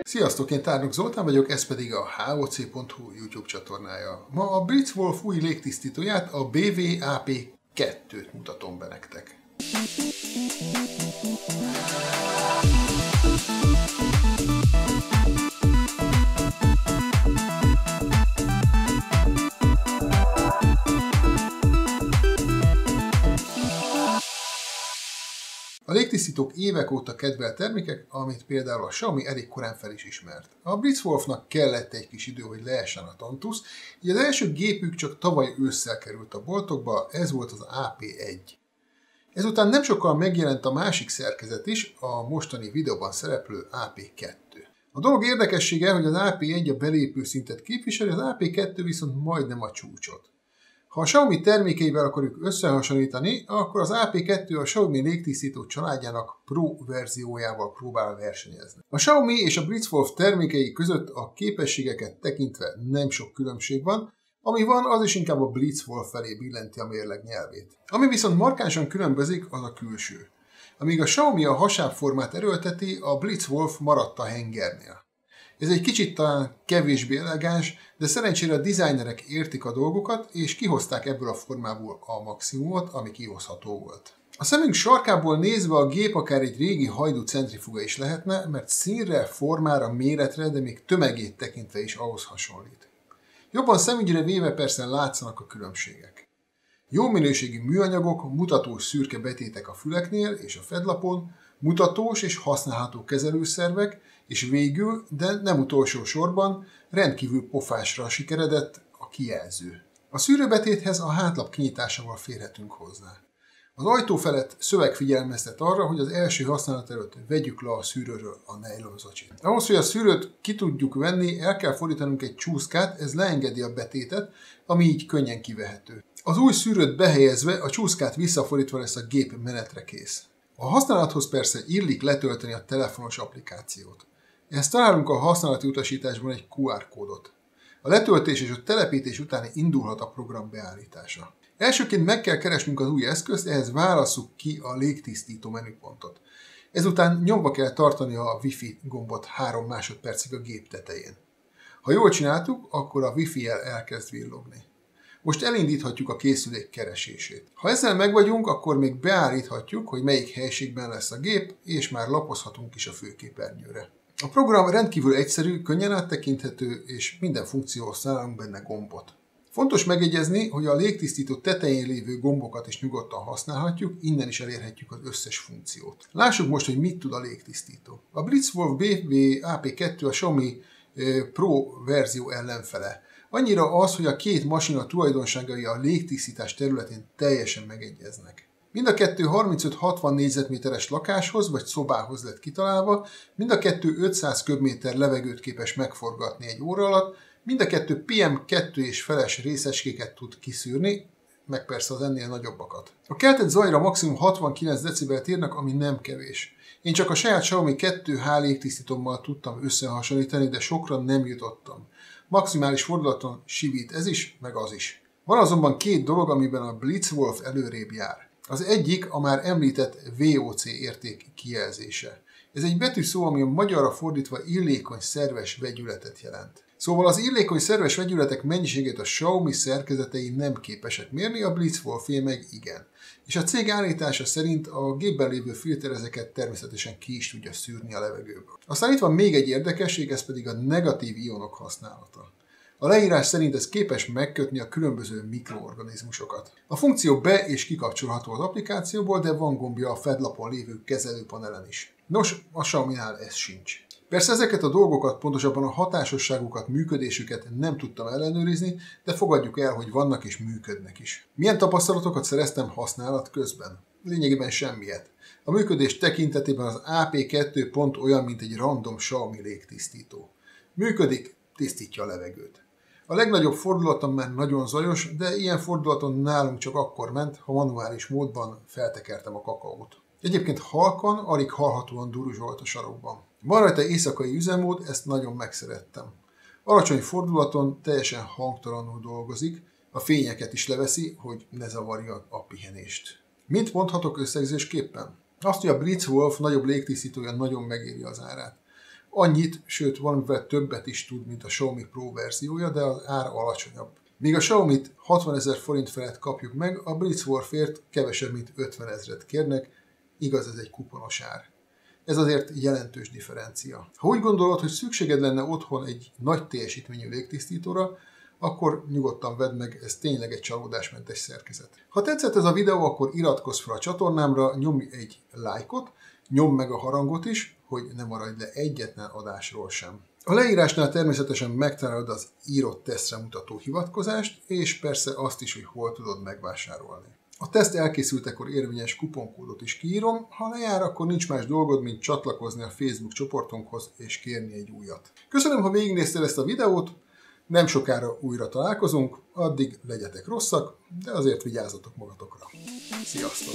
Sziasztok, én Tárnok Zoltán vagyok, ez pedig a HOC.hu YouTube csatornája. Ma a Blitzwolf új légtisztítóját, a BV-AP2-t mutatom be nektek. A légtisztítók évek óta kedvelt termékek, amit például a Xiaomi elég korán fel is ismert. A Blitzwolfnak kellett egy kis idő, hogy leessen a tantusz, így az első gépük csak tavaly ősszel került a boltokba, ez volt az AP1. Ezután nem sokkal megjelent a másik szerkezet is, a mostani videóban szereplő AP2. A dolog érdekessége, hogy az AP1 a belépő szintet képviseli, az AP2 viszont majdnem a csúcsot. Ha a Xiaomi termékeivel akarjuk összehasonlítani, akkor az AP2 a Xiaomi légtisztító családjának Pro verziójával próbál versenyezni. A Xiaomi és a Blitzwolf termékei között a képességeket tekintve nem sok különbség van, ami van, az is inkább a Blitzwolf felé billenti a mérleg nyelvét. Ami viszont markánsan különbözik, az a külső. Amíg a Xiaomi a hasábformát erőlteti, a Blitzwolf maradt a hengernél. Ez egy kicsit talán kevésbé elegáns, de szerencsére a designerek értik a dolgokat, és kihozták ebből a formából a maximumot, ami kihozható volt. A szemünk sarkából nézve a gép akár egy régi hajdú centrifuga is lehetne, mert színre, formára, méretre, de még tömegét tekintve is ahhoz hasonlít. Jobban szemügyre véve persze látszanak a különbségek. Jó minőségű műanyagok, mutatós szürke betétek a füleknél és a fedlapon, mutatós és használható kezelőszervek, és végül, de nem utolsó sorban, rendkívül pofásra sikeredett a kijelző. A szűrőbetéthez a hátlap kinyitásával férhetünk hozzá. Az ajtó felett szöveg figyelmeztet arra, hogy az első használat előtt vegyük le a szűrőről a nejlonzacsit. Ahhoz, hogy a szűrőt ki tudjuk venni, el kell fordítanunk egy csúszkát, ez leengedi a betétet, ami így könnyen kivehető. Az új szűrőt behelyezve, a csúszkát visszafordítva lesz a gép menetre kész. A használathoz persze illik letölteni a telefonos applikációt. Ehhez találunk a használati utasításban egy QR kódot. A letöltés és a telepítés után indulhat a program beállítása. Elsőként meg kell keresnünk az új eszközt, ehhez válasszuk ki a légtisztító menüpontot. Ezután nyomva kell tartani a Wi-Fi gombot 3 másodpercig a gép tetején. Ha jól csináltuk, akkor a Wi-Fi-jel elkezd villogni. Most elindíthatjuk a készülék keresését. Ha ezzel megvagyunk, akkor még beállíthatjuk, hogy melyik helységben lesz a gép, és már lapozhatunk is a főképernyőre. A program rendkívül egyszerű, könnyen áttekinthető, és minden funkcióhoz találunk benne gombot. Fontos megjegyezni, hogy a légtisztító tetején lévő gombokat is nyugodtan használhatjuk, innen is elérhetjük az összes funkciót. Lássuk most, hogy mit tud a légtisztító. A Blitzwolf BV-AP2 a Xiaomi Pro verzió ellenfele. Annyira az, hogy a két masina tulajdonságai a légtisztítás területén teljesen megegyeznek. Mind a kettő 35-60 négyzetméteres lakáshoz vagy szobához lett kitalálva, mind a kettő 500 köbméter levegőt képes megforgatni egy óra alatt, mind a kettő PM2 és feles részecskéket tud kiszűrni, meg persze az ennél nagyobbakat. A keltett zajra maximum 69 decibelt írnak, ami nem kevés. Én csak a saját Xiaomi 2H légtisztítómmal tudtam összehasonlítani, de sokra nem jutottam. Maximális fordulaton sivít ez is, meg az is. Van azonban két dolog, amiben a Blitzwolf előrébb jár. Az egyik a már említett VOC érték kijelzése. Ez egy betűszó, ami a magyarra fordítva illékony szerves vegyületet jelent. Szóval az illékony szerves vegyületek mennyiségét a Xiaomi szerkezetei nem képesek mérni, a Blitzwolfé meg igen. És a cég állítása szerint a gépben lévő filterezeket természetesen ki is tudja szűrni a levegőből. Aztán itt van még egy érdekesség, ez pedig a negatív ionok használata. A leírás szerint ez képes megkötni a különböző mikroorganizmusokat. A funkció be- és kikapcsolható az applikációból, de van gombja a fedlapon lévő kezelőpanelen is. Nos, a Xiaominál ez sincs. Persze ezeket a dolgokat, pontosabban a hatásosságukat, működésüket nem tudtam ellenőrizni, de fogadjuk el, hogy vannak és működnek is. Milyen tapasztalatokat szereztem használat közben? Lényegében semmiet. A működés tekintetében az AP2 pont olyan, mint egy random Xiaomi légtisztító. Működik, tisztítja a levegőt. A legnagyobb fordulaton már nagyon zajos, de ilyen fordulaton nálunk csak akkor ment, ha manuális módban feltekertem a kakaót. Egyébként halkan, alig hallhatóan duruzsolt a sarokban. Van rajta éjszakai üzemmód, ezt nagyon megszerettem. Alacsony fordulaton teljesen hangtalanul dolgozik, a fényeket is leveszi, hogy ne zavarja a pihenést. Mit mondhatok összegzésképpen? Azt, hogy a Blitzwolf nagyobb légtisztítója nagyon megéri az árát. Annyit, sőt valamivel többet is tud, mint a Xiaomi Pro verziója, de az ára alacsonyabb. Míg a Xiaomit 60 000 forint felett kapjuk meg, a Blitzwolf-ért kevesebb, mint 50 000-et kérnek, igaz, ez egy kuponos ár. Ez azért jelentős differencia. Ha úgy gondolod, hogy szükséged lenne otthon egy nagy teljesítményű légtisztítóra, akkor nyugodtan vedd meg, ez tényleg egy csalódásmentes szerkezet. Ha tetszett ez a videó, akkor iratkozz fel a csatornámra, nyomj egy lájkot, nyomd meg a harangot is, hogy ne maradj le egyetlen adásról sem. A leírásnál természetesen megtalálod az írott tesztre mutató hivatkozást, és persze azt is, hogy hol tudod megvásárolni. A teszt elkészültekor érvényes kuponkódot is kiírom, ha lejár, akkor nincs más dolgod, mint csatlakozni a Facebook csoportunkhoz és kérni egy újat. Köszönöm, ha végignéztél ezt a videót, nem sokára újra találkozunk, addig legyetek rosszak, de azért vigyázzatok magatokra. Sziasztok!